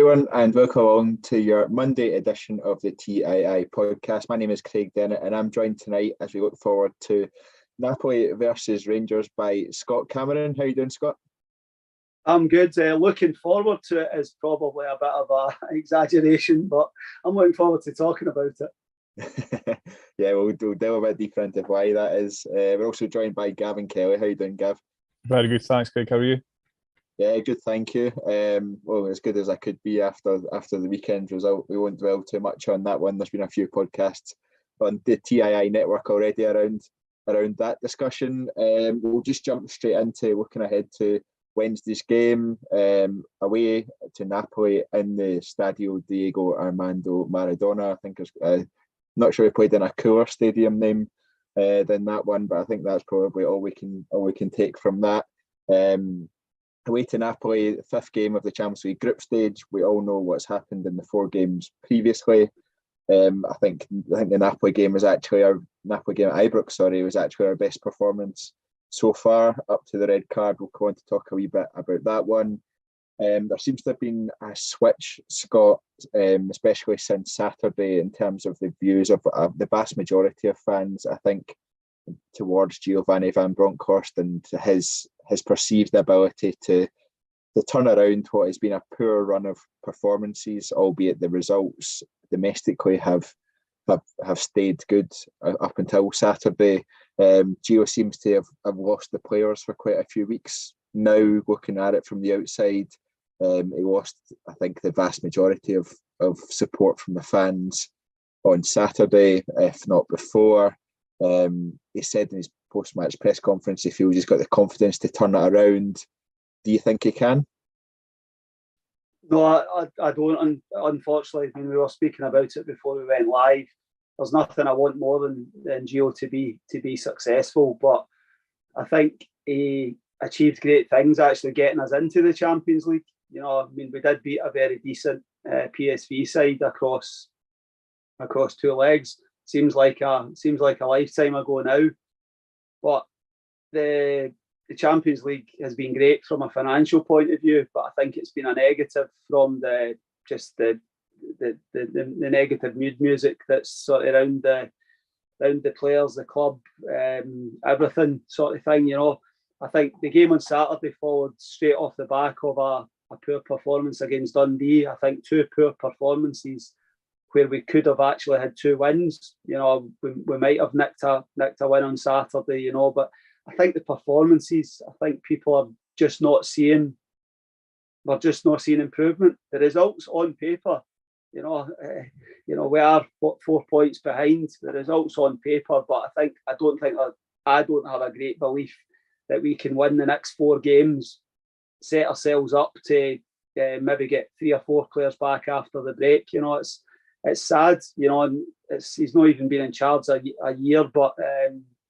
everyone, and welcome along to your Monday edition of the TII podcast. My name is Craig Dennett, and I'm joined tonight as we look forward to Napoli versus Rangers by Scott Cameron. How are you doing, Scott? I'm good. Looking forward to it is probably a bit of an exaggeration, but I'm looking forward to talking about it. Yeah, we'll delve a bit deeper into why that is. We're also joined by Gavin Kelly. How are you doing, Gav? Very good, thanks, Craig. How are you? Yeah, good, thank you. Well, as good as I could be after the weekend result. We won't dwell too much on that one. There's been a few podcasts on the TII network already around that discussion. We'll just jump straight into looking ahead to Wednesday's game away to Napoli in the Stadio Diego Armando Maradona. I think it's not sure we played in a cooler stadium name than that one, but I think that's probably all we can take from that. Away to Napoli, the fifth game of the Champions League group stage. We all know what's happened in the four games previously. I think the Napoli game at Ibrox, was actually our best performance so far, up to the red card. We'll go on to talk a wee bit about that one. There seems to have been a switch, Scott, especially since Saturday, in terms of the views of the vast majority of fans, I think, towards Giovanni Van Bronckhorst and his perceived ability to turn around what has been a poor run of performances, albeit the results domestically have stayed good up until Saturday. Gio seems to have lost the players for quite a few weeks now. Looking at it from the outside, he lost, I think, the vast majority of support from the fans on Saturday, if not before. He said in his post-match press conference he feels he's got the confidence to turn it around. Do you think he can? No, I don't. Unfortunately, when we were speaking about it before we went live, there's nothing I want more than Gio to be successful. But I think he achieved great things actually getting us into the Champions League. You know, I mean, we did beat a very decent PSV side across two legs. Seems like a lifetime ago now, but the Champions League has been great from a financial point of view. But I think it's been a negative from the negative mood music that's sort of around the players, the club, everything sort of thing. You know, I think the game on Saturday followed straight off the back of a poor performance against Dundee. I think two poor performances where we could have actually had two wins. You know, we might have nicked a win on Saturday, you know, but I think the performances, I think people are just not seeing, we're just not seeing improvement. The results on paper, we are 4 points behind. The results on paper, but I don't have a great belief that we can win the next 4 games, set ourselves up to maybe get 3 or 4 players back after the break. You know, it's sad, you know, and he's not even been in charge a year, but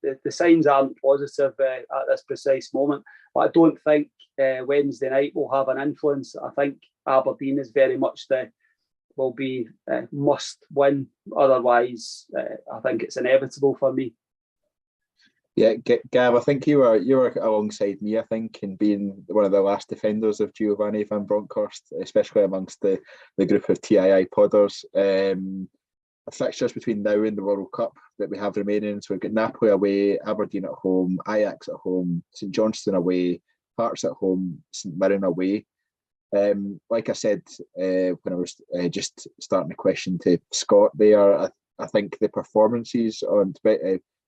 the signs aren't positive at this precise moment. But I don't think Wednesday night will have an influence. I think Aberdeen is very much will be must win. Otherwise, I think it's inevitable for me. Yeah, Gav, I think you were alongside me, I think, in being one of the last defenders of Giovanni Van Bronckhorst, especially amongst the group of TII podders. The fixtures between now and the World Cup that we have remaining. So we've got Napoli away, Aberdeen at home, Ajax at home, St Johnstone away, Hearts at home, St Mirren away. Like I said when I was just starting the question to Scott there, I think the performances on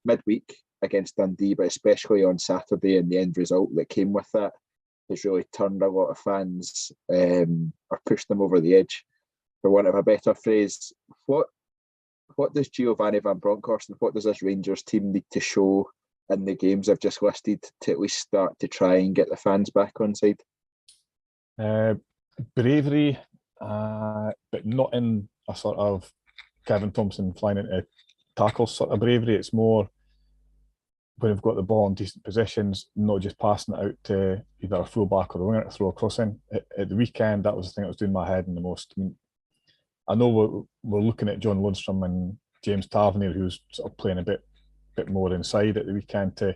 midweek against Dundee, but especially on Saturday and the end result that came with that, has really turned a lot of fans or pushed them over the edge, for want of a better phrase. What does Giovanni Van Bronckhorst and what does this Rangers team need to show in the games I've just listed to at least start to try and get the fans back on side? Bravery, but not in a sort of Kevin Thompson flying into tackles sort of bravery. It's more when we've got the ball in decent positions, not just passing it out to either a full-back or a winger to throw a cross in. At the weekend, that was the thing that was doing my head in the most. I mean, I know we're looking at John Lundstrom and James Tavernier, who's sort of playing a bit more inside at the weekend to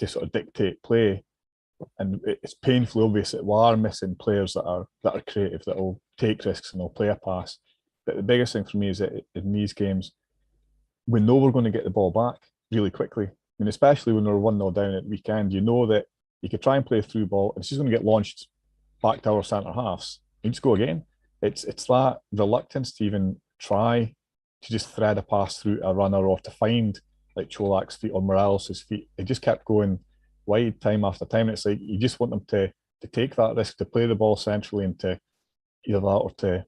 sort of dictate play. and it's painfully obvious that we are missing players that are creative, that will take risks and they'll play a pass. But the biggest thing for me is that in these games, we know we're going to get the ball back really quickly. I mean, especially when we're 1-0 down at the weekend, you know that you could try and play a through ball, and it's just going to get launched back to our centre halves. You just go again. It's that reluctance to even try to just thread a pass through a runner or to find like Cholak's feet or Morales' feet. It just kept going wide time after time. It's like you just want them to take that risk, to play the ball centrally, and to either that or to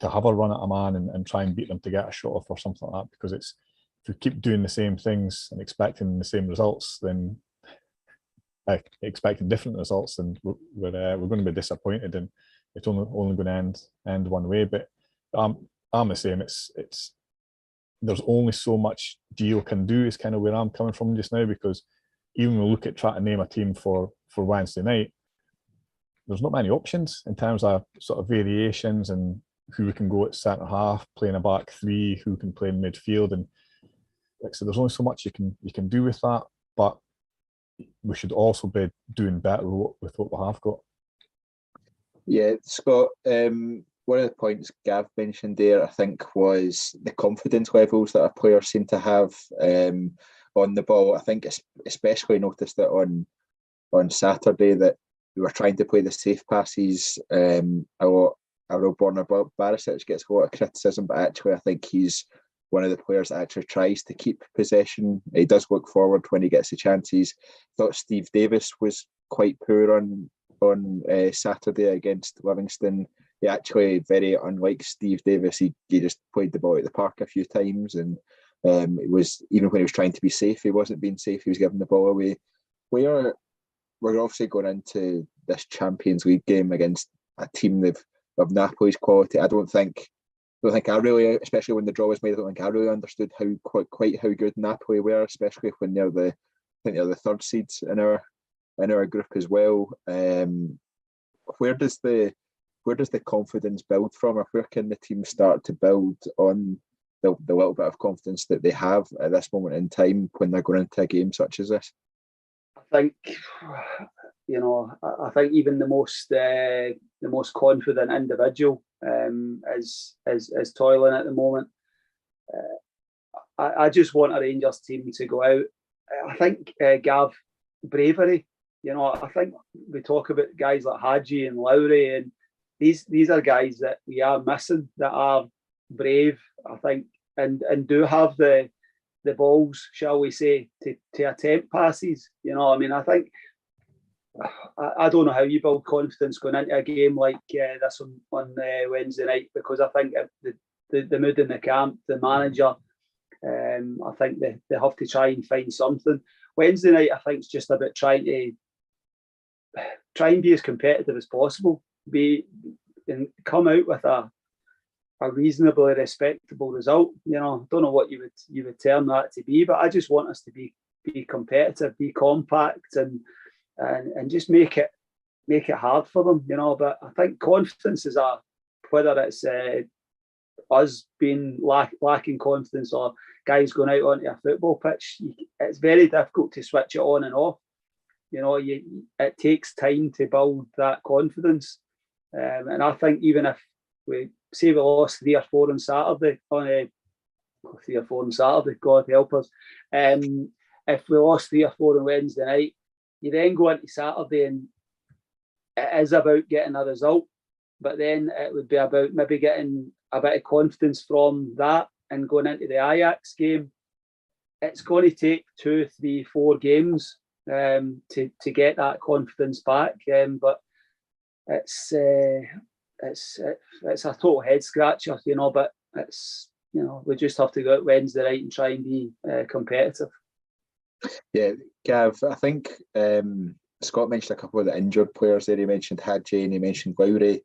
have a run at a man and try and beat them to get a shot off or something like that. Because it's, if we keep doing the same things and expecting the same results, then expecting different results, then we're going to be disappointed, and it's only going to end one way. But I'm the same. It's there's only so much Gio can do is kind of where I'm coming from just now, because even when we look at trying to name a team for Wednesday night, there's not many options in terms of sort of variations and who we can go at centre half, playing a back three, who can play in midfield, and like so there's only so much you can do with that. But we should also be doing better with what we have got. Yeah, Scott, one of the points Gav mentioned there, I think, was the confidence levels that our players seem to have on the ball. I think especially noticed it on Saturday that we were trying to play the safe passes a lot. Borna Barisic gets a lot of criticism, but actually I think he's one of the players that actually tries to keep possession. He does look forward when he gets the chances. I thought Steve Davis was quite poor on Saturday against Livingston. He actually, very unlike Steve Davis, he just played the ball at the park a few times, and it was, even when he was trying to be safe, he wasn't being safe. He was giving the ball away. We're obviously going into this Champions League game against a team of Napoli's quality. I don't think I really, especially when the draw was made, I don't think I really understood quite how good Napoli were, especially when they're the third seeds in our group as well. Where does the confidence build from, or where can the team start to build on the little bit of confidence that they have at this moment in time when they're going into a game such as this? I think, I think even the most confident individual is toiling at the moment. I just want a Rangers team to go out. I think Gav, bravery. I think we talk about guys like Hadji and Lowry, and these are guys that we are missing, that are brave, I think, and do have the balls, shall we say, to attempt passes. I think, I don't know how you build confidence going into a game like this on Wednesday night, because I think the mood in the camp, the manager, I think they have to try and find something. Wednesday night, I think, is just about trying and be as competitive as possible, and come out with a reasonably respectable result. Don't know what you would term that to be, but I just want us to be competitive, be compact, and just make it hard for them. But I think confidence is whether it's us being lacking confidence or guys going out onto a football pitch, it's very difficult to switch it on and off. It takes time to build that confidence, and I think even if we lost 3 or 4 on Saturday, God help us. If we lost 3 or 4 on Wednesday night, you then go into Saturday and it is about getting a result, but then it would be about maybe getting a bit of confidence from that and going into the Ajax game. It's going to take 2, 3, 4 games to get that confidence back, but it's a total head scratcher, but it's, we just have to go out Wednesday night and try and be competitive. Yeah, Gav, I think Scott mentioned a couple of the injured players there. He mentioned Hadji and he mentioned Lowry.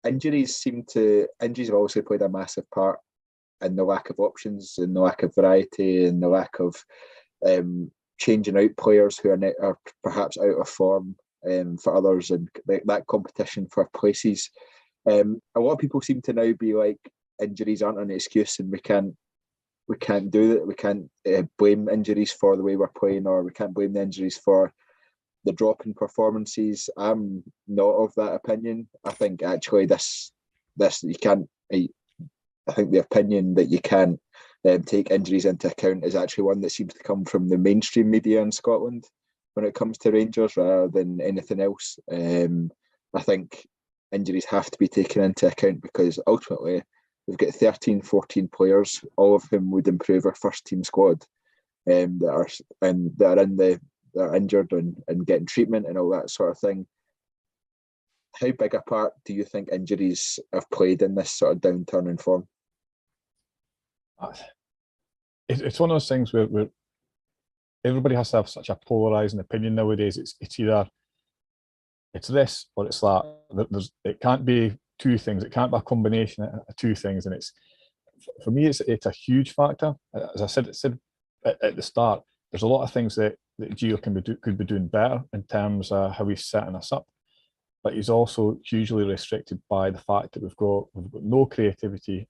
Injuries have obviously played a massive part in the lack of options and the lack of variety and the lack of changing out players who are perhaps out of form for others, and that competition for places. A lot of people seem to now be like, injuries aren't an excuse and we can't do that. We can't blame injuries for the way we're playing, or we can't blame the injuries for the drop in performances. I'm not of that opinion. I think actually this you can't. I think the opinion that you can't take injuries into account is actually one that seems to come from the mainstream media in Scotland when it comes to Rangers rather than anything else. I think injuries have to be taken into account because ultimately we've got 13, 14 players, all of whom would improve our first team squad, that are injured and getting treatment and all that sort of thing. How big a part do you think injuries have played in this sort of downturn in form? It's one of those things where everybody has to have such a polarising opinion nowadays. It's either it's this or it's that. It can't be two things. It can't be a combination of two things. And it's, for me, it's a huge factor. As I said at the start, there's a lot of things that Gio could be doing better in terms of how he's setting us up. But he's also hugely restricted by the fact that we've got no creativity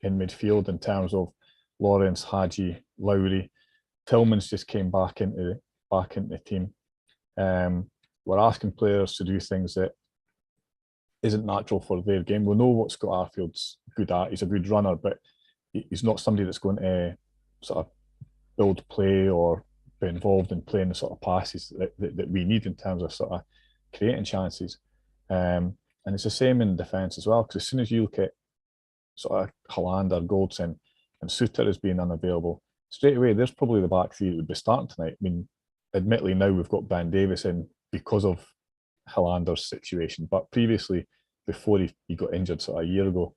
in midfield in terms of Lawrence, Hadji, Lowry. Tillman's just came back into the team. We're asking players to do things that isn't natural for their game. We know what Scott Arfield's good at. He's a good runner, but he's not somebody that's going to sort of build play or be involved in playing the sort of passes that we need in terms of sort of creating chances. And it's the same in defence as well, because as soon as you look at sort of Hollander, Goldson, and Suter as being unavailable, straight away there's probably the back three that would be starting tonight. I mean, admittedly now we've got Ben Davies in because of Hollander's situation, but previously, before he got injured sort of a year ago,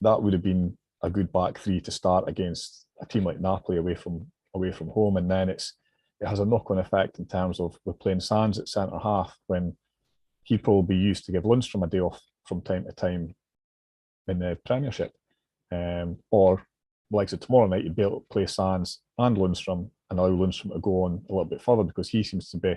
that would have been a good back three to start against a team like Napoli away from home. And then it has a knock-on effect in terms of we're playing Sands at centre half when he probably used to give Lundstrom a day off from time to time in the Premiership, or like I said, tomorrow night you'd be able to play Sands and Lundstrom and allow Lundstrom to go on a little bit further, because he seems to be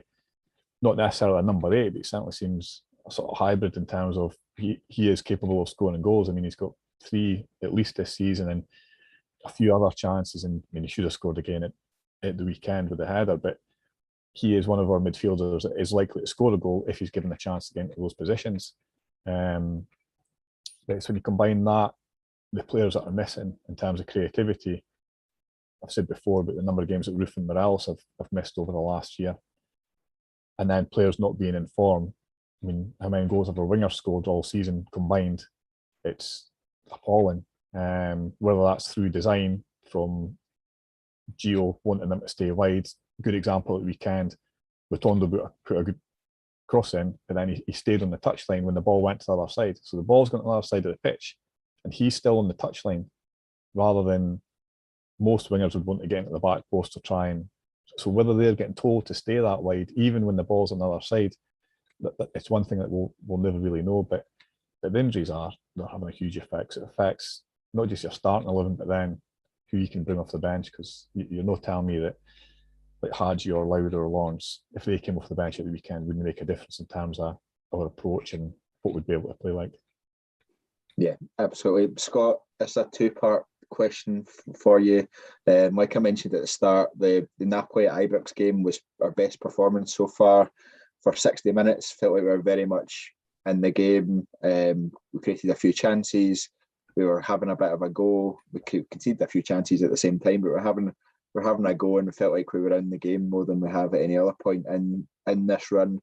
not necessarily a number 8, but he certainly seems a sort of hybrid in terms of he is capable of scoring goals. I mean, he's got 3 at least this season and a few other chances, and I mean, he should have scored again at the weekend with the header, but he is one of our midfielders that is likely to score a goal if he's given a chance to get into those positions. But so when you combine that, the players that are missing in terms of creativity, I've said before about the number of games that Roof and Morales have missed over the last year, and then players not being in form. I mean, how many goals have our wingers scored all season combined? It's appalling. Whether that's through design from Gio wanting them to stay wide. Good example at the weekend, Rotondo put a good cross in, and then he stayed on the touchline when the ball went to the other side. So the ball's gone to the other side of the pitch, and he's still on the touchline, rather than most wingers would want to get into the back post to try and. So whether they're getting told to stay that wide, even when the ball's on the other side, it's one thing that we'll never really know. But the injuries they're having a huge effect. It affects not just your starting 11, but then who you can bring off the bench, because you're not telling me that like Hadji or Lowry or Lawrence, if they came off the bench at the weekend, wouldn't make a difference in terms of our approach and what we'd be able to play like. Yeah, absolutely. Scott, it's a 2-part question for you. Like I mentioned at the start, the Napoli at Ibrox game was our best performance so far for 60 minutes. Felt like we were very much in the game. We created a few chances. We were having a bit of a go. We conceded a few chances at the same time, but we're having a go, and we felt like we were in the game more than we have at any other point in this run.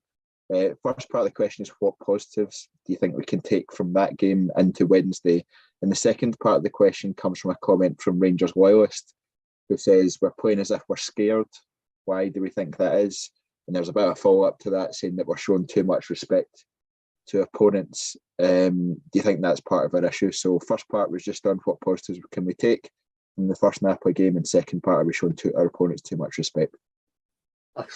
First part of the question is, what positives do you think we can take from that game into Wednesday? And the second part of the question comes from a comment from Rangers loyalist, who says, we're playing as if we're scared. Why do we think that is? And there's a bit of a follow-up to that, saying that we're showing too much respect to opponents. Do you think that's part of our issue? So first part was just on what positives can we take from the first Napoli game, and second part, are we showing our opponents too much respect? I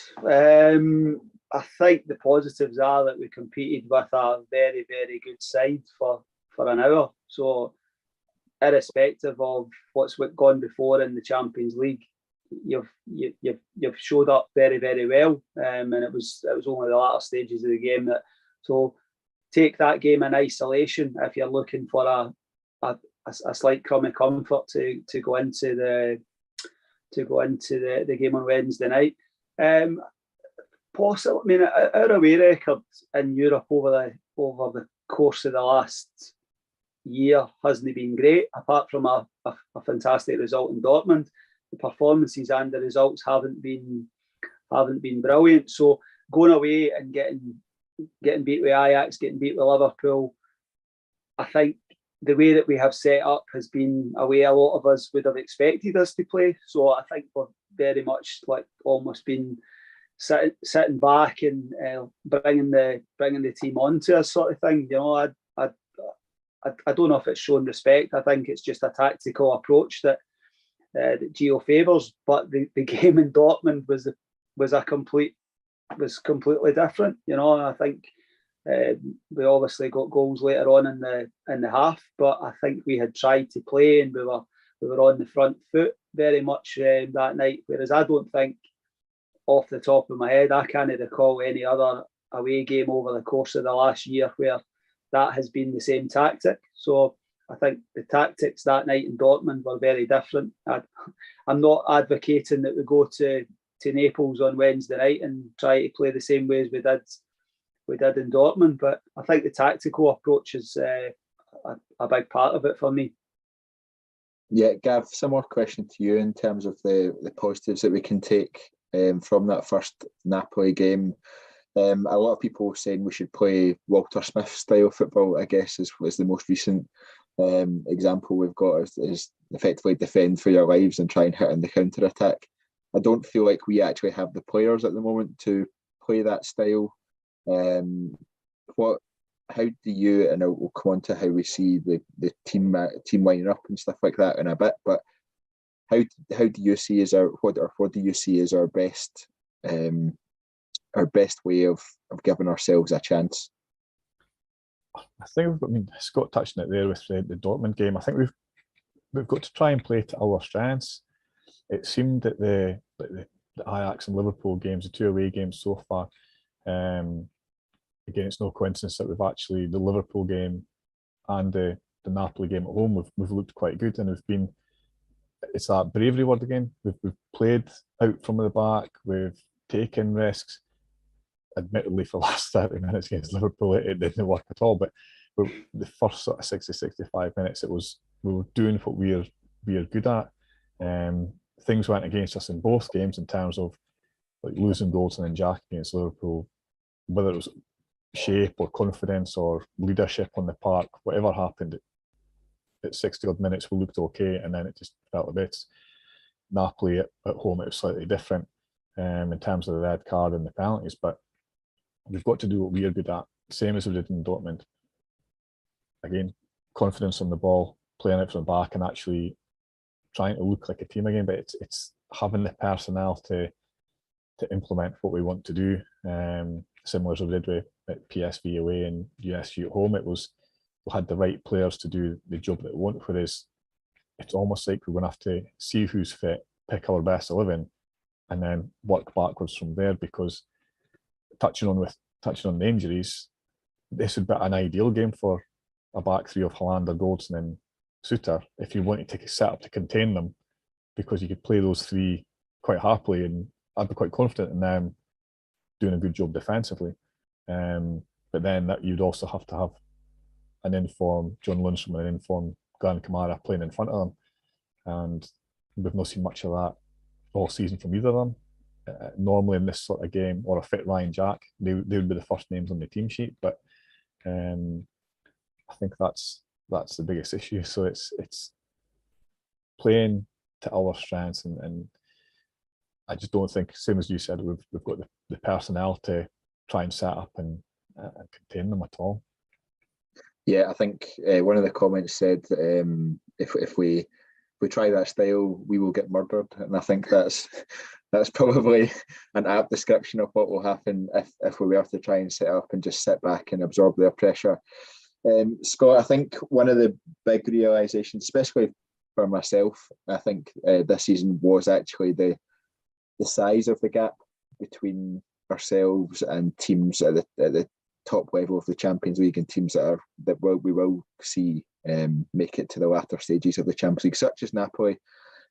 think the positives are that we competed with a very, very good side for an hour. So irrespective of what's gone before in the Champions League, you've showed up very, very well, and it was only the latter stages of the game that. So take that game in isolation if you're looking for a slight crumb of comfort to go into the game on Wednesday night. possible. I mean, our away record in Europe over the course of the last year hasn't been great, apart from a fantastic result in Dortmund. The performances and the results haven't been brilliant. So going away and getting beat with Ajax, getting beat with Liverpool, I think the way that we have set up has been a way a lot of us would have expected us to play. So I think we're very much like almost been sitting back and bringing the team onto us, sort of thing. You know, I don't know if it's showing respect. I think it's just a tactical approach that Gio favours. But the game in Dortmund was completely different. You know, and I think we obviously got goals later on in the half, but I think we had tried to play and we were on the front foot very much that night. Whereas I don't think, off the top of my head, I can't recall any other away game over the course of the last year where that has been the same tactic. So I think the tactics that night in Dortmund were very different. I'm not advocating that we go to Naples on Wednesday night and try to play the same way as we did in Dortmund, but I think the tactical approach is a big part of it for me. Yeah, Gav, similar question to you in terms of the positives that we can take from that first Napoli game. A lot of people saying we should play Walter Smith style football, I guess, was the most recent example we've got, is effectively defend for your lives and try and hit on the counter-attack. I don't feel like we actually have the players at the moment to play that style. How do you, and we'll come on to how we see the team lining up and stuff like that in a bit, but how do you see what do you see as our best way of giving ourselves a chance? I think Scott touched on it there with the Dortmund game. I think we've got to try and play to our strengths. It seemed that the Ajax and Liverpool games, the two away games so far, again, it's no coincidence that we've actually, the Liverpool game and the Napoli game at home, we've looked quite good, and it's that bravery word again. We've played out from the back, we've taken risks. Admittedly, for the last 30 minutes against Liverpool, it didn't work at all. But the first sort of 60-65 minutes, we were doing what we are good at. Things went against us in both games in terms of like losing goals and Jack against Liverpool, whether it was shape or confidence or leadership on the park, whatever happened at 60 odd minutes, we looked okay, and then it just felt a bit. Napoli at home, it was slightly different in terms of the red card and the penalties, but we've got to do what we are good at, same as we did in Dortmund. Again, confidence on the ball, playing it from the back, and actually trying to look like a team again. But it's having the personnel to implement what we want to do. Similar as we did with PSV away and USG at home, we had the right players to do the job that we want. Whereas it's almost like we're going to have to see who's fit, pick our best 11, and then work backwards from there. Because touching on the injuries, this would be an ideal game for a back three of Hollander, Goldson and Suter if you want to take a setup to contain them, because you could play those three quite happily, and I'd be quite confident in them doing a good job defensively. But then that you'd also have to have an informed John Lundstrom and an informed Glenn Kamara playing in front of them, and we've not seen much of that all season from either of them. Normally in this sort of game, or a fit Ryan Jack, they would be the first names on the team sheet, but I think that's the biggest issue. So it's playing to our strengths, and I just don't think, same as you said, we've got the personnel to try and set up and contain them at all. Yeah, I think one of the comments said if we try that style, we will get murdered, and I think that's probably an apt description of what will happen if we have to try and set up and just sit back and absorb their pressure. Scott, I think one of the big realisations, especially for myself, I think this season was actually the size of the gap between ourselves and teams at the top level of the Champions League, and teams that we will see make it to the latter stages of the Champions League, such as Napoli.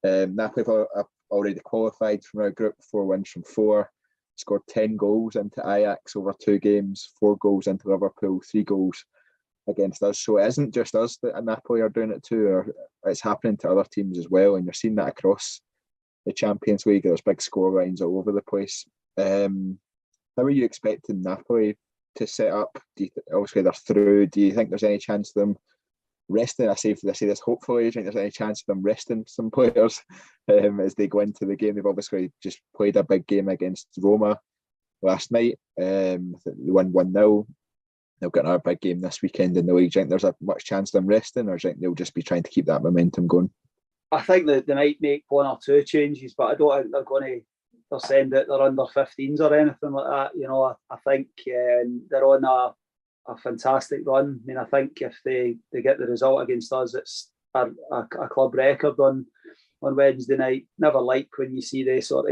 Napoli have already qualified from our group, 4 wins from 4. scored 10 goals into Ajax over 2 games, 4 goals into Liverpool, 3 goals against us. So it isn't just us that Napoli are doing it too, or it's happening to other teams as well, and you're seeing that across the Champions League. There's big score lines all over the place. How are you expecting Napoli to set up? Obviously they're through. Do you think there's any chance of them resting? I say this hopefully. Do you think there's any chance of them resting some players as they go into the game? They've obviously just played a big game against Roma last night. They won 1-0. They'll get another big game this weekend in the league. Do you think there's a much chance of them resting, or do you think they'll just be trying to keep that momentum going? I think that they might make 1 or 2 changes, but I don't think they're going to. They're saying that they're under 15s or anything like that. You know, I think they're on a fantastic run. I mean, I think if they get the result against us, it's a club record on Wednesday night. Never like when you see these sort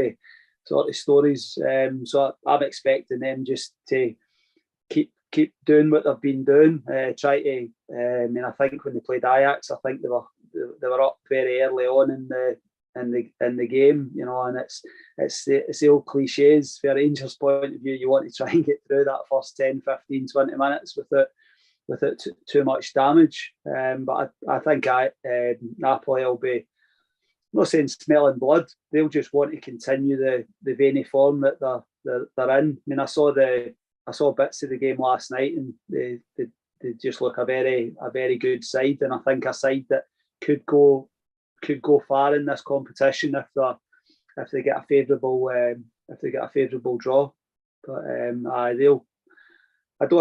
of stories. So I'm expecting them just to keep doing what they've been doing. Try to. I mean, I think when they played Ajax, I think they were up very early on in the game, you know, and it's the old cliches. From a Rangers point of view, you want to try and get through that first 10, 15, 20 minutes without too much damage. But I think Napoli will be, I'm not saying smelling blood. They'll just want to continue the vein of form that they're in. I mean, I saw bits of the game last night, and they just look a very good side, and I think a side that could go far in this competition if they get a favourable draw. But I don't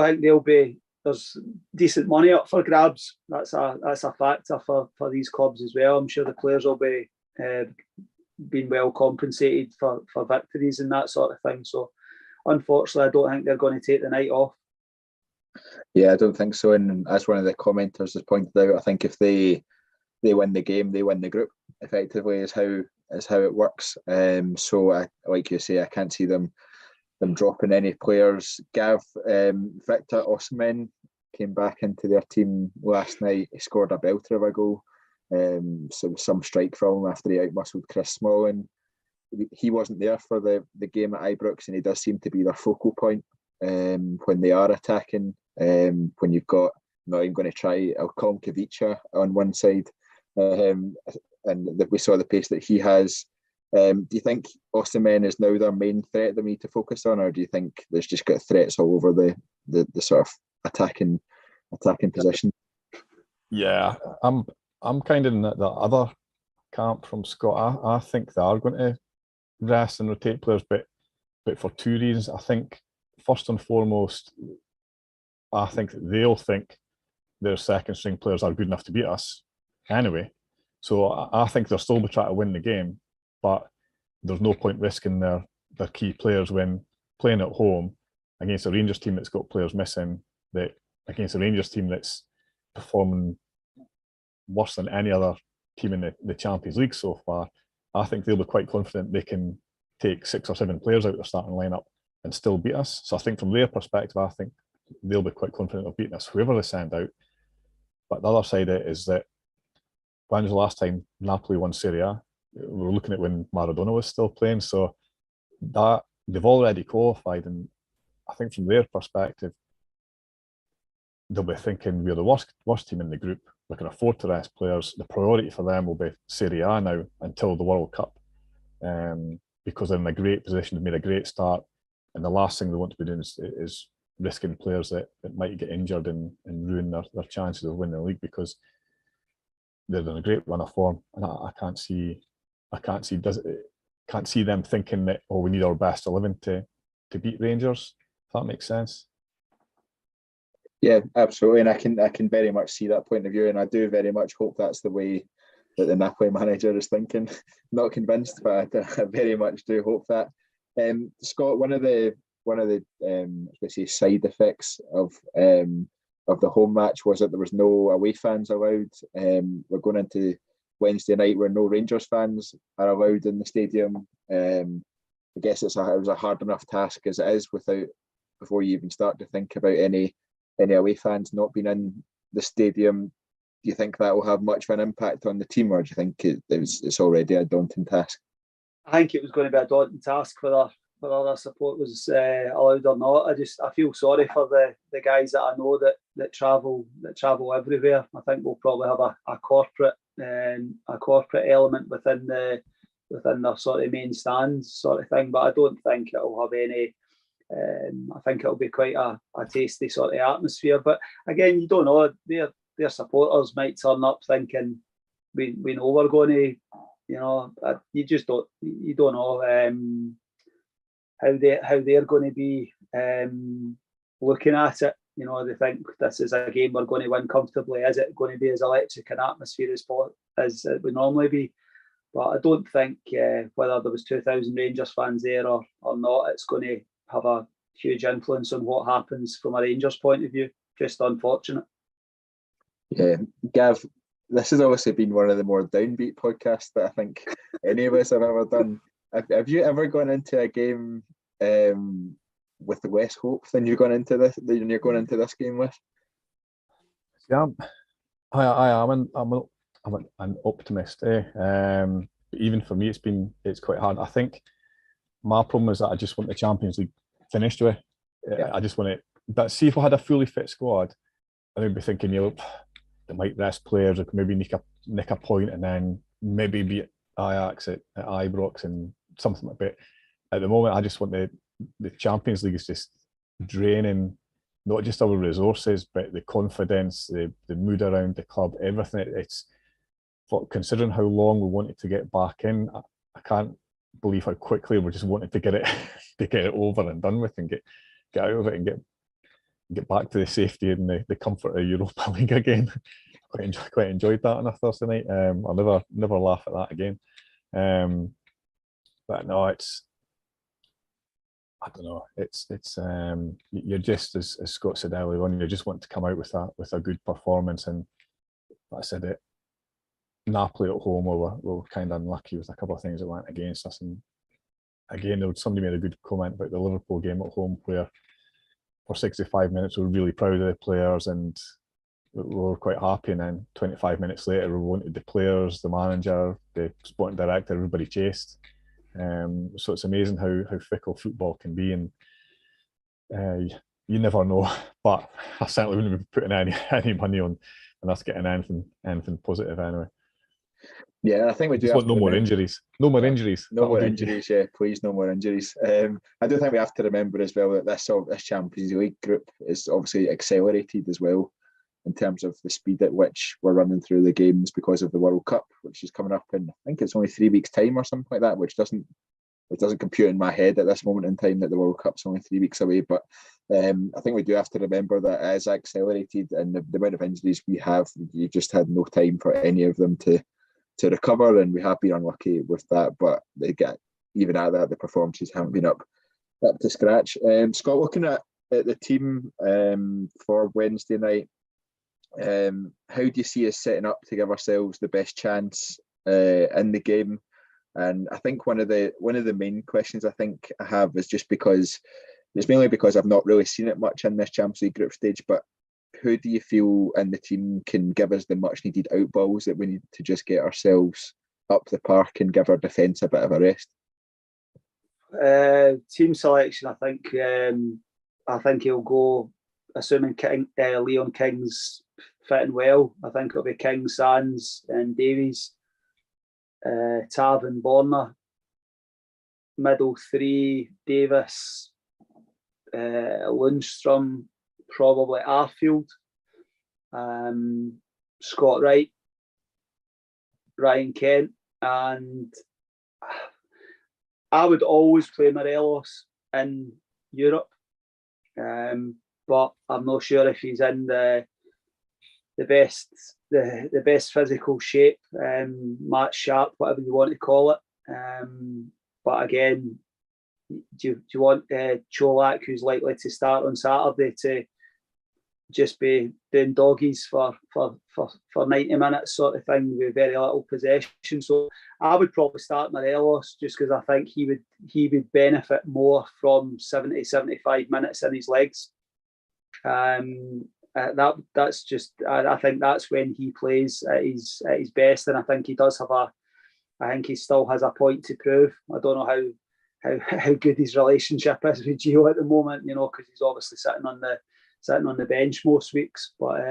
think they'll be. There's decent money up for grabs. That's a factor for these clubs as well. I'm sure the players will be being well compensated for victories and that sort of thing. So unfortunately, I don't think they're going to take the night off. Yeah, I don't think so. And as one of the commenters has pointed out, I think if they win the game, they win the group. Effectively, is how it works. So, like you say, I can't see them dropping any players. Victor Osimhen came back into their team last night. He scored a belter of a goal. So some strike from him after he outmuscled Chris Smalling. He wasn't there for the game at Ibrox, and he does seem to be their focal point when they are attacking. When you've got, I'm not even going to try, Alcom Kavicha on one side, and we saw the pace that he has. Do you think Osimhen is now their main threat they need to focus on, or do you think there's just got threats all over the sort of attacking position? Yeah, I'm kind of in the other camp from Scott. I think they are going to rest and rotate players, but for 2 reasons. I think first and foremost, I think that they'll think their second string players are good enough to beat us anyway. So I think they'll still be trying to win the game, but there's no point risking their key players when playing at home against a Rangers team that's got players missing, against a Rangers team that's performing worse than any other team in the Champions League so far. I think they'll be quite confident they can take 6 or 7 players out of their starting lineup and still beat us. So I think from their perspective, I think they'll be quite confident of beating us, whoever they send out. But the other side of it is that when was the last time Napoli won Serie A? We're looking at when Maradona was still playing. So that they've already qualified, and I think from their perspective, they'll be thinking we're the worst team in the group. We can afford to rest players. The priority for them will be Serie A now until the World Cup, because they're in a great position, they've made a great start, and the last thing they want to be doing is risking players that might get injured and ruin their chances of winning the league, because they're in a great run of form, and I can't see them thinking that, we need our best 11 to beat Rangers. If that makes sense. Yeah, absolutely, and I can very much see that point of view, and I do very much hope that's the way that the Napoli manager is thinking. Not convinced, but I very much do hope that. Scott, one of the side effects of the home match was that there was no away fans allowed. We're going into Wednesday night where no Rangers fans are allowed in the stadium. I guess it was a hard enough task as it is before you even start to think about any away fans not being in the stadium. Do you think that will have much of an impact on the team, or do you think it's already a daunting task? I think it was going to be a daunting task for their support was allowed or not. I feel sorry for the guys that I know that travel everywhere. I think we'll probably have a corporate element within their sort of main stands sort of thing, but I don't think it'll have any. I think it'll be quite a tasty sort of atmosphere. But again, you don't know. Their supporters might turn up thinking we know we're going to, you just don't know how they're going to be looking at it. They think this is a game we're going to win comfortably. Is it going to be as electric an atmosphere as it would normally be? But I don't think whether there was 2,000 Rangers fans there or not, it's going to have a huge influence on what happens from a Rangers point of view. Just unfortunate. Yeah, Gav, this has obviously been one of the more downbeat podcasts that I think any of us have ever done. Have you ever gone into a game with the less hope than you're going into this game with? Yeah, I'm an optimist. But even for me, it's quite hard. I think my problem is that I just want the Champions League finished with. Yeah. I just want it. But see, if we had a fully fit squad, I would be thinking, they might rest players, or maybe nick a point, and then maybe beat Ajax at Ibrox and something like that. At the moment, I just want the Champions League is just draining not just our resources, but the confidence, the mood around the club, everything. It's considering how long we wanted to get back in. I can't believe how quickly we just wanted to get it over and done with, and get out of it and get back to the safety and the comfort of Europa League again. Quite enjoyed that on a Thursday night. I'll never laugh at that again. But no, I don't know. It's you're just, as Scott said earlier on, you just want to come out with a good performance. And like I said, it Napoli at home, we were kind of unlucky with a couple of things that went against us. And again, somebody made a good comment about the Liverpool game at home, where for 65 minutes we were really proud of the players and we were quite happy, and then 25 minutes later we wanted the players, the manager, the sporting director, everybody chased. So it's amazing how fickle football can be, and you never know. But I certainly wouldn't be putting any money on us getting anything positive anyway. Yeah, I think we do. Just want no more injuries. No more injuries. No more injuries. Yeah, please, no more injuries. I do think we have to remember as well that this Champions League group is obviously accelerated as well in terms of the speed at which we're running through the games because of the World Cup, which is coming up in, I think it's only 3 weeks' time or something like that, which doesn't compute in my head at this moment in time that the World Cup's only 3 weeks away. But I think we do have to remember that it is accelerated, and the amount of injuries we have, you just had no time for any of them to recover, and we have been unlucky with that. But even at that, the performances haven't been up to scratch. Scott, looking at the team for Wednesday night, how do you see us setting up to give ourselves the best chance in the game? And I think one of the main questions I think I have is just because it's mainly because I've not really seen it much in this Champions League group stage, but who do you feel in the team can give us the much needed out balls that we need to just get ourselves up the park and give our defence a bit of a rest? Team selection, I think he'll go, assuming Leon King's fitting well. I think it'll be King, Sands and Davies, Tav and Borna. Middle three, Davis, Lundstrom, probably Arfield, Scott Wright, Ryan Kent, and I would always play Morelos in Europe, but I'm not sure if he's in the best physical shape, match sharp, whatever you want to call it. But again, do you want Cholak, who's likely to start on Saturday, to just be doing doggies for 90 minutes sort of thing with very little possession? So I would probably start Morelos, just because I think he would benefit more from 70-75 minutes in his legs. That's just, I think that's when he plays at his best, and I think he does have I think he still has a point to prove. I don't know how how good his relationship is with Gio at the moment, you know, because he's obviously sitting on the bench most weeks. But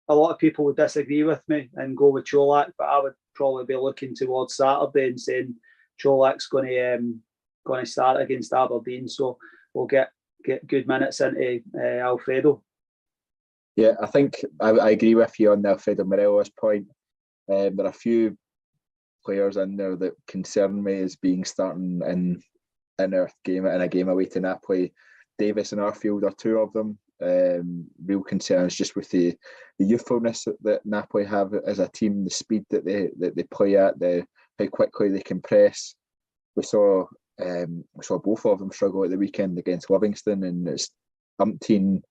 a lot of people would disagree with me and go with Čolak, but I would probably be looking towards Saturday and saying Čolak's going to start against Aberdeen, so we'll get good minutes into Alfredo. Yeah, I think I agree with you on the Alfredo Morelos point. There are a few players in there that concern me as being starting in a game away to Napoli. Davis and Arfield are two of them. Real concerns just with the youthfulness that Napoli have as a team, the speed that they play at, how quickly they can press. We saw both of them struggle at the weekend against Livingston, and it's umpteen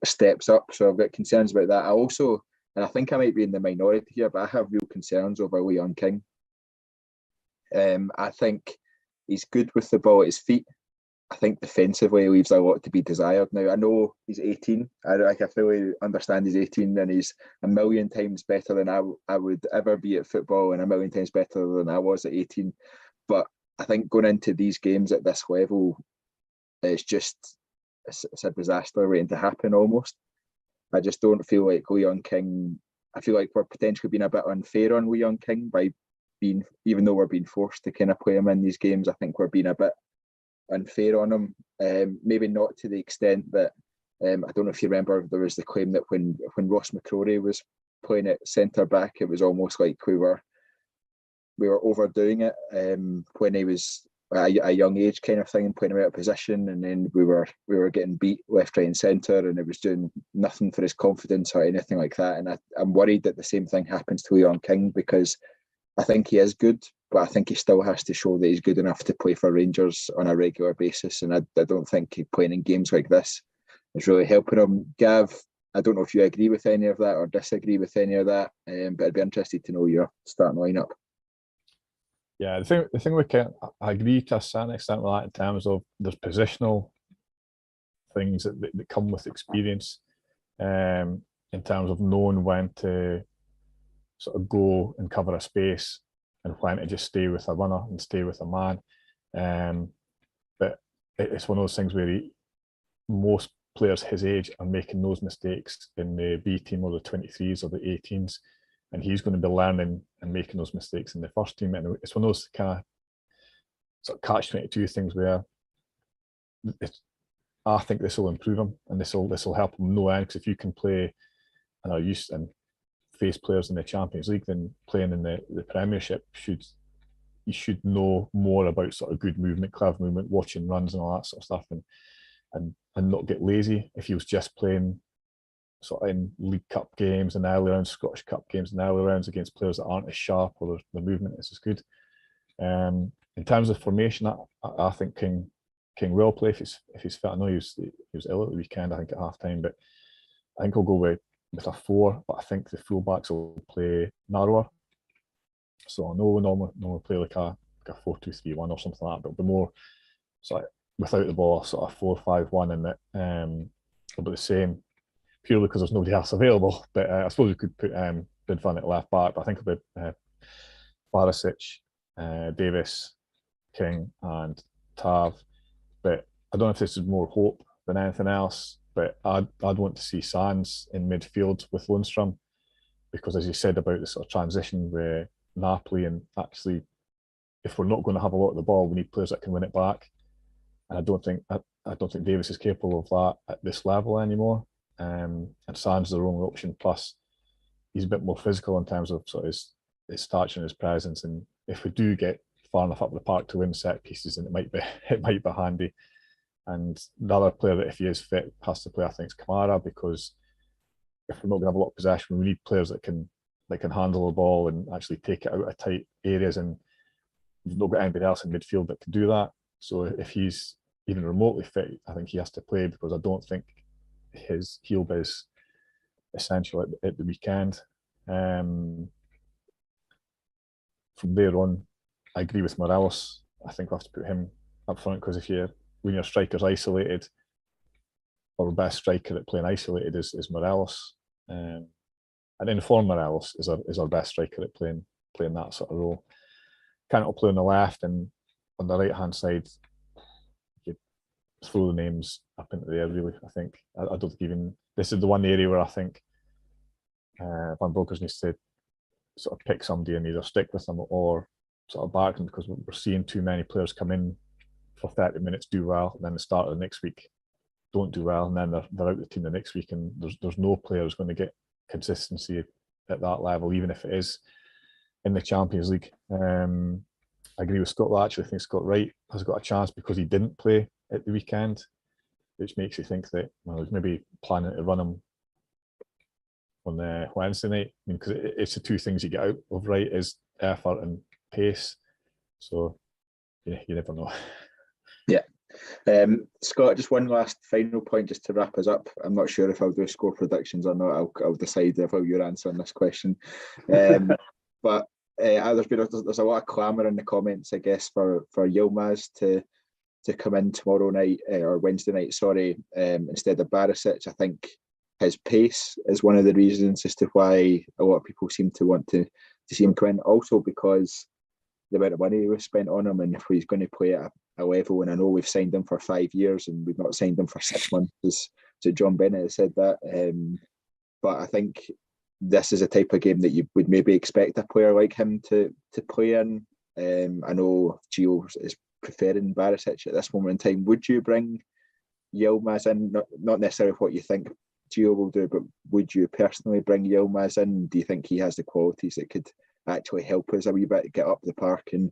steps up. So I've got concerns about that. And I think I might be in the minority here, but I have real concerns over Leon King. I think he's good with the ball at his feet. I think defensively he leaves a lot to be desired. Now, I know he's 18. I fully understand he's 18, and he's a million times better than I would ever be at football, and a million times better than I was at 18. But I think going into these games at this level, it's a disaster waiting to happen almost. I just don't feel like Leon King. I feel like we're potentially being a bit unfair on Leon King by even though we're being forced to kind of play him in these games. I think we're being a bit unfair on him. Maybe not to the extent that I don't know if you remember, there was the claim that when Ross McCrory was playing at centre back, it was almost like we were overdoing it when he was a young age kind of thing, and playing him out of position, and then we were getting beat left, right, and centre, and it was doing nothing for his confidence or anything like that. And I'm worried that the same thing happens to Leon King, because I think he is good, but I think he still has to show that he's good enough to play for Rangers on a regular basis. And I don't think playing in games like this is really helping him. Gav, I don't know if you agree with any of that or disagree with any of that, but I'd be interested to know your starting lineup. Yeah, the thing I agree to a certain extent with that in terms of there's positional things that come with experience, in terms of knowing when to sort of go and cover a space and when to just stay with a runner and stay with a man. But it's one of those things where most players his age are making those mistakes in the B team or the 23s or the 18s, and he's going to be learning and making those mistakes in the first team. And it's one of those kind of sort of catch-22 things where I think this will improve him and this will help him no end, because if you can play and face players in the Champions League, then playing in the Premiership you should know more about sort of good movement, clever movement, watching runs and all that sort of stuff, and not get lazy. If he was just playing sort of in League Cup games and early rounds, Scottish Cup games and early rounds against players that aren't as sharp or the movement is as good. In terms of formation, I think King will play if he's fit. I know he was ill at the weekend, I think, at half time, but I think he'll go with a 4, but I think the fullbacks will play narrower. So I know we normally play like a 4-2-3-1 or something like that, but it'll be more sort of without the ball, sort of 4-5-1, and it'll be the same purely because there's nobody else available. But I suppose we could put Bid Van at left back, but I think it'll be Barisic, Davis, King, and Tav. But I don't know if this is more hope than anything else, but I'd want to see Sands in midfield with Lundstrom, because as you said about the sort of transition with Napoli, and actually if we're not going to have a lot of the ball, we need players that can win it back. And I don't think Davis is capable of that at this level anymore. And Sands is the only option. Plus, he's a bit more physical in terms of sort of his stature and his presence. And if we do get far enough up the park to win set pieces, then it might be handy. And the other player that, if he is fit, has to play, I think, is Kamara, because if we're not going to have a lot of possession, we need players that can handle the ball and actually take it out of tight areas. And we've not got anybody else in midfield that can do that. So if he's even remotely fit, I think he has to play, because I don't think he'll be as essential at the weekend. From there on, I agree with Morelos. I think we'll have to put him up front, because when your striker's isolated, our best striker at playing isolated is Morelos. And then for Morelos is our best striker at playing that sort of role. Cannot play on the left, and on the right hand side, you throw the names up into the air. Really, I think I don't think even this is the one area where I think Van Bronckhorst needs to sort of pick somebody and either stick with them or sort of back them, because we're seeing too many players come in for 30 minutes, do well, and then the start of the next week don't do well, and then they're out of the team the next week, and there's no player who's going to get consistency at that level, even if it is in the Champions League. I agree with Scott. I actually think Scott Wright has got a chance because he didn't play at the weekend, which makes you think that, well, he's maybe planning to run him on the Wednesday night. I mean, because it's the two things you get out of Wright is effort and pace. So yeah, you never know. Yeah. Scott, just one last final point just to wrap us up. I'm not sure if I'll do score predictions or not. I'll decide how you're answering this question. But there's a lot of clamour in the comments, I guess, for Yilmaz to come in tomorrow night or Wednesday night, sorry, instead of Barisic. I think his pace is one of the reasons as to why a lot of people seem to want to see him come in. Also because the amount of money was spent on him, and if he's going to play at a level, and I know we've signed him for 5 years and we've not signed him for 6 months, as John Bennett has said that. But I think this is a type of game that you would maybe expect a player like him to play in. I know Gio is preferring Barisic at this moment in time. Would you bring Yilmaz in? Not necessarily what you think Gio will do, but would you personally bring Yilmaz in? Do you think he has the qualities that could actually help us a wee bit get up the park and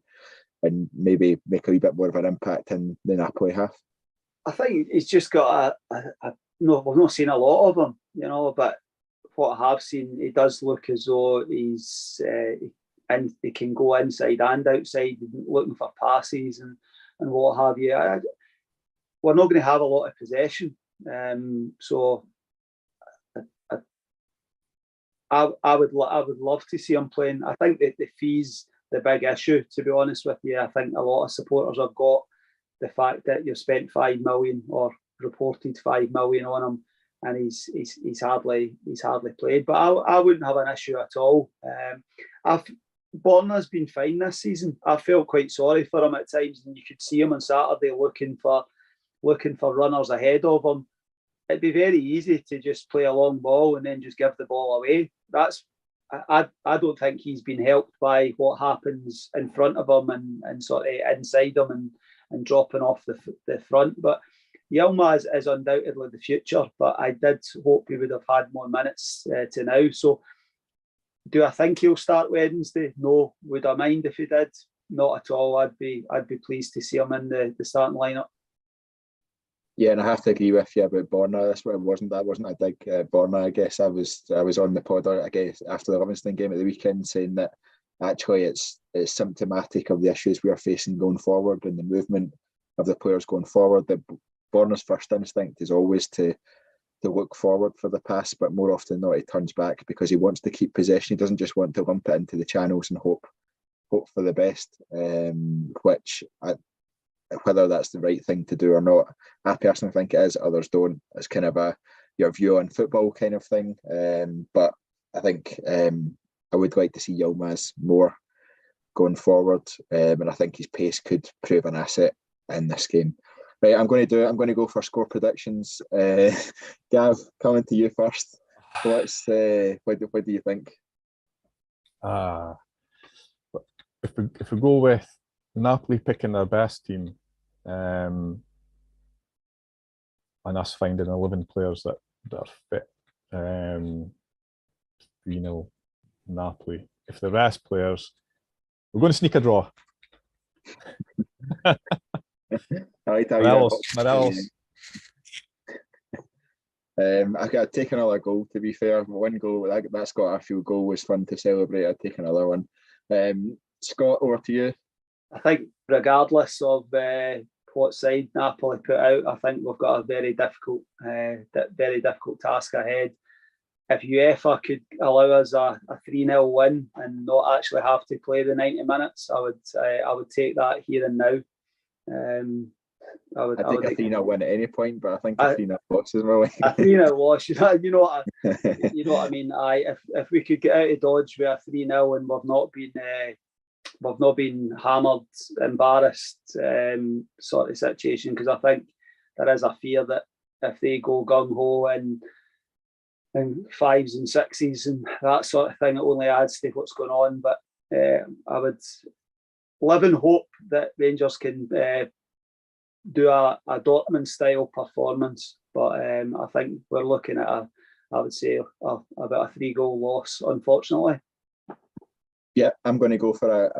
maybe make a wee bit more of an impact in the Napoli half? I think he's just got no, we've not seen a lot of him, but what I have seen, he does look as though he's and he can go inside and outside, looking for passes and what have you. We're not going to have a lot of possession, so I would love to see him playing. I think that the fees the big issue, to be honest with you. I think a lot of supporters have got the fact that you've spent 5 million or reported 5 million on him, and he's hardly played. But I wouldn't have an issue at all. Borna's been fine this season. I felt quite sorry for him at times, and you could see him on Saturday looking for runners ahead of him. It'd be very easy to just play a long ball and then just give the ball away. I don't think he's been helped by what happens in front of him and sort of inside him and dropping off the front. But Yilmaz is undoubtedly the future, but I did hope he would have had more minutes to now. So do I think he'll start Wednesday? No. Would I mind if he did? Not at all. I'd be pleased to see him in the starting lineup. Yeah, and I have to agree with you about Borna. That wasn't a dig Borna. I guess I was on the pod, I guess, after the Livingston game at the weekend, saying that actually it's symptomatic of the issues we are facing going forward and the movement of the players going forward. That Borna's first instinct is always to look forward for the pass, but more often than not, he turns back because he wants to keep possession. He doesn't just want to lump it into the channels and hope for the best, which whether that's the right thing to do or not, I personally think it is. Others don't. It's kind of your view on football kind of thing. But I think I would like to see Yilmaz more going forward, and I think his pace could prove an asset in this game. Right, I'm going to go for score predictions. Gav, coming to you first. What do you think? If we go with Napoli picking their best team, and us finding 11 players that are fit, 3-0 Napoli. If the rest players, we're going to sneak a draw. Morelos. I could take another goal, to be fair. One goal, that Scott-Arfield goal was fun to celebrate. I'd take another one. Scott, over to you. I think regardless of what side Napoli put out, I think we've got a very difficult task ahead. If UEFA could allow us a 3-0 win and not actually have to play the 90 minutes, I would take that here and now. I'd take a 3-0 win at any point, but I think a 3-0 loss is more likely. A 3-0 loss, you know what I mean? If we could get out of Dodge with a 3-0 and we've not been we've not been hammered, embarrassed sort of situation, because I think there is a fear that if they go gung ho and fives and sixes and that sort of thing, it only adds to what's going on. But I would live in hope that Rangers can do a Dortmund style performance. But I think we're looking at I would say about a 3-goal loss, unfortunately. Yeah, I'm going to go for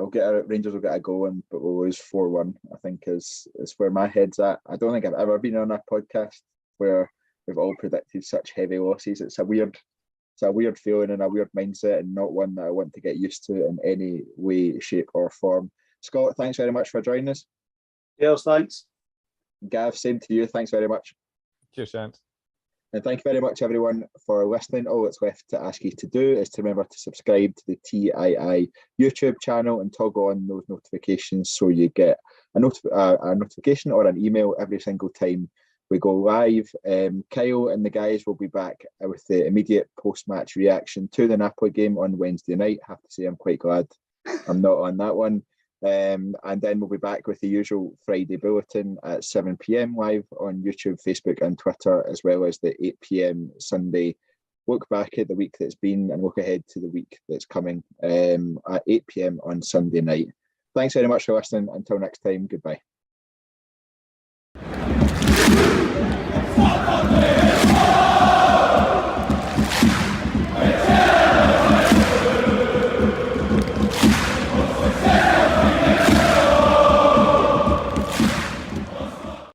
Rangers will get a goal, but we'll lose 4-1. I think is where my head's at. I don't think I've ever been on a podcast where we've all predicted such heavy losses. It's a weird feeling and a weird mindset, and not one that I want to get used to in any way, shape, or form. Scott, thanks very much for joining us. Cheers, thanks. Gav, same to you. Thanks very much. Cheers, gents. And thank you very much, everyone, for listening. All that's left to ask you to do is to remember to subscribe to the TII YouTube channel and toggle on those notifications so you get a notification or an email every single time we go live. Kyle and the guys will be back with the immediate post-match reaction to the Napoli game on Wednesday night. I have to say I'm quite glad I'm not on that one. And then we'll be back with the usual Friday bulletin at 7 p.m. live on YouTube, Facebook and Twitter, as well as the 8 p.m. Sunday look back at the week that's been and look ahead to the week that's coming at 8 p.m. on Sunday night. Thanks very much for listening. Until next time, goodbye.